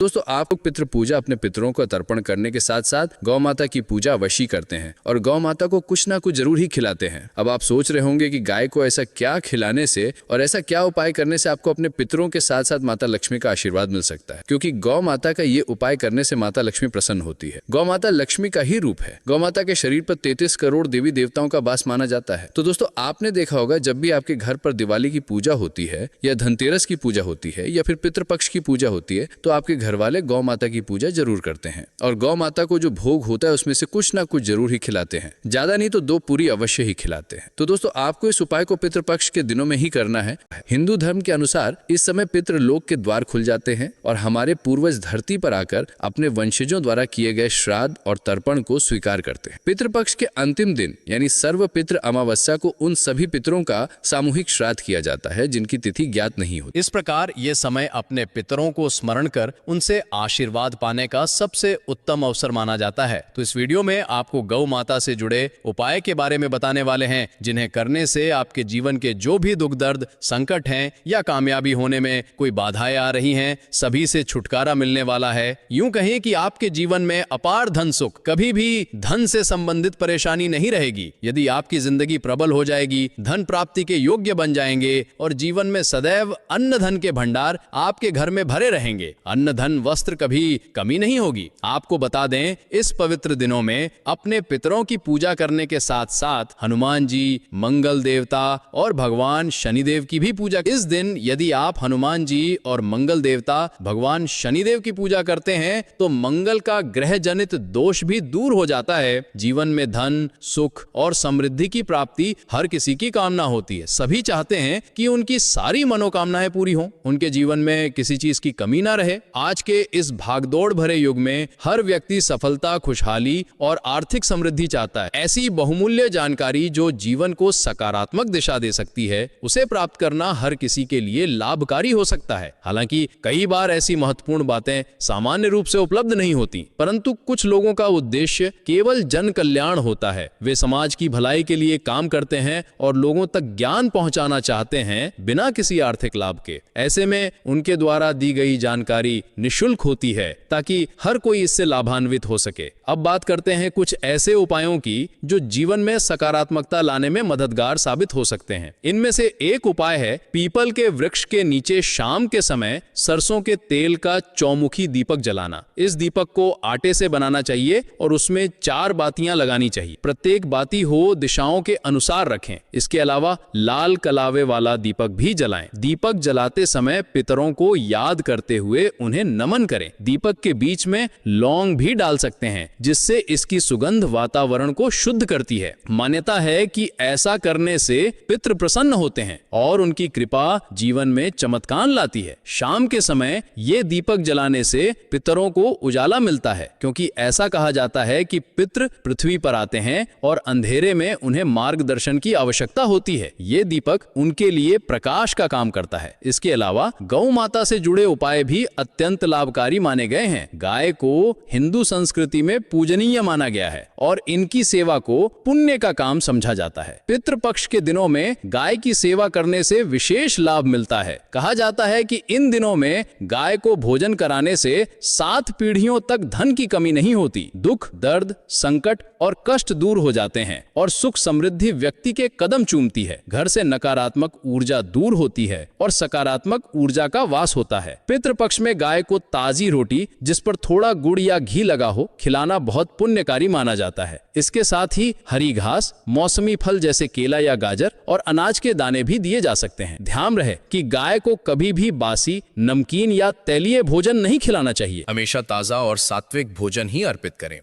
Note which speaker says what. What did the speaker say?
Speaker 1: दोस्तों, आप लोग पितृ पूजा अपने पितरों को तर्पण करने के साथ साथ गौ माता की पूजा अवश्य करते हैं और गौ माता को कुछ ना कुछ जरूर ही खिलाते हैं। अब आप सोच रहे होंगे कि गाय को ऐसा क्या खिलाने से और ऐसा क्या उपाय करने से आपको अपने पितरों के साथ साथ माता लक्ष्मी का आशीर्वाद मिल सकता है, क्योंकि गौ माता का ये उपाय करने से माता लक्ष्मी प्रसन्न होती है। गौ माता लक्ष्मी का ही रूप है। गौ माता के शरीर पर 33 करोड़ देवी देवताओं का वास माना जाता है। तो दोस्तों, आपने देखा होगा जब भी आपके घर पर दिवाली की पूजा होती है या धनतेरस की पूजा होती है या फिर पितृपक्ष की पूजा होती है तो आपके घर वाले गौ माता की पूजा जरूर करते हैं और गौ माता को जो भोग होता है उसमें से कुछ ना कुछ जरूर ही खिलाते हैं। ज्यादा नहीं तो 2 पूरी अवश्य ही खिलाते हैं। तो दोस्तों, आपको इस उपाय को पितृपक्ष के दिनों में ही करना है। हिंदू धर्म के अनुसार इस समय पितृलोक के द्वार खुल जाते हैं और हमारे पूर्वज धरती पर आकर अपने वंशजों द्वारा किए गए श्राद्ध और तर्पण को स्वीकार करते हैं। पितृपक्ष के अंतिम दिन यानी सर्व पितृ अमावस्या को उन सभी पितरों का सामूहिक श्राद्ध किया जाता है जिनकी तिथि ज्ञात नहीं होती।
Speaker 2: इस प्रकार ये समय अपने पितरों को स्मरण कर उनसे आशीर्वाद पाने का सबसे उत्तम अवसर माना जाता है। तो इस वीडियो में आपको गौ माता से जुड़े उपाय के बारे में बताने वाले हैं जिन्हें करने से आपके जीवन के जो भी दुख दर्द संकट हैं या कामयाबी होने में कोई बाधाएं आ रही हैं, सभी से छुटकारा मिलने वाला है। यूं कहें कि आपके जीवन में अपार धन सुख, कभी भी धन से संबंधित परेशानी नहीं रहेगी। यदि आपकी जिंदगी प्रबल हो जाएगी, धन प्राप्ति के योग्य बन जाएंगे और जीवन में सदैव अन्न धन के भंडार आपके घर में भरे रहेंगे। अन्न धन वस्त्र कभी कमी नहीं होगी। आपको बता दें, इस पवित्र दिनों में अपने पितरों की पूजा करने के साथ साथ हनुमान जी, मंगल देवता और भगवान शनिदेव की भी पूजा। इस दिन यदि आप हनुमान जी और मंगल देवता भगवान शनिदेव की पूजा करते हैं तो मंगल का ग्रह जनित दोष भी दूर हो जाता है। जीवन में धन सुख और समृद्धि की प्राप्ति हर किसी की कामना होती है। सभी चाहते हैं कि उनकी सारी मनोकामनाएं पूरी हों, उनके जीवन में किसी चीज की कमी ना रहे। आज के इस भागदौड़ भरे युग में हर व्यक्ति सफलता, खुशहाली और आर्थिक समृद्धि चाहता है। ऐसी बहुमूल्य जानकारी जो जीवन को सकारात्मक दिशा दे सकती है, उसे प्राप्त करना हर किसी के लिए लाभकारी हो सकता है। हालांकि कई बार ऐसी महत्वपूर्ण बातें सामान्य रूप से उपलब्ध नहीं होती, परंतु कुछ लोगों का उद्देश्य केवल जन कल्याण होता है। वे समाज की भलाई के लिए काम करते हैं और लोगों तक ज्ञान पहुंचाना चाहते हैं बिना किसी आर्थिक लाभ के। ऐसे में उनके द्वारा दी गई जानकारी निःशुल्क होती है ताकि हर कोई इससे लाभान्वित हो सके। अब बात करते हैं कुछ ऐसे उपायों की जो जीवन में सकारात्मकता लाने में मददगार साबित हो सकते हैं। इनमें से एक उपाय है पीपल के वृक्ष के नीचे शाम के समय सरसों के तेल का चौमुखी दीपक जलाना। इस दीपक को आटे से बनाना चाहिए और उसमें 4 बातियां लगानी चाहिए। प्रत्येक बाती हो दिशाओं के अनुसार रखें। इसके अलावा लाल कलावे वाला दीपक भी जलाएं। दीपक जलाते समय पितरों को याद करते हुए उन्हें नमन करें। दीपक के बीच में लौंग भी डाल सकते हैं जिससे इसकी सुगंध वातावरण को शुद्ध करती है। मान्यता है कि ऐसा करने से पितृ प्रसन्न होते हैं और उनकी कृपा जीवन में चमत्कार लाती है। शाम के समय ये दीपक जलाने से पितरों को उजाला मिलता है, क्योंकि ऐसा कहा जाता है कि पितृ पृथ्वी पर आते हैं और अंधेरे में उन्हें मार्गदर्शन की आवश्यकता होती है। ये दीपक उनके लिए प्रकाश का काम करता है। इसके अलावा गौ माता से जुड़े उपाय भी अत्यंत लाभकारी माने गए हैं। गाय को हिंदू संस्कृति में पूजनीय माना गया है और इनकी सेवा को पुण्य का काम समझा जाता है। पितृपक्ष के दिनों में गाय की सेवा करने से विशेष लाभ मिलता है। कहा जाता है कि इन दिनों में गाय को भोजन कराने से 7 पीढ़ियों तक धन की कमी नहीं होती। दुख, दर्द, संकट और कष्ट दूर हो जाते हैं और सुख समृद्धि व्यक्ति के कदम चूमती है। घर से नकारात्मक ऊर्जा दूर होती है और सकारात्मक ऊर्जा का वास होता है। पितृपक्ष में गाय को ताजी रोटी जिस पर थोड़ा गुड़ या घी लगा हो खिलाना बहुत पुण्यकारी माना जाता है। इसके साथ ही हरी घास, मौसमी फल जैसे केला या गाजर और अनाज के दाने भी दिए जा सकते हैं। ध्यान रहे कि गाय को कभी भी बासी, नमकीन या तैलीय भोजन नहीं खिलाना चाहिए।
Speaker 3: हमेशा ताजा और सात्विक भोजन ही अर्पित करें।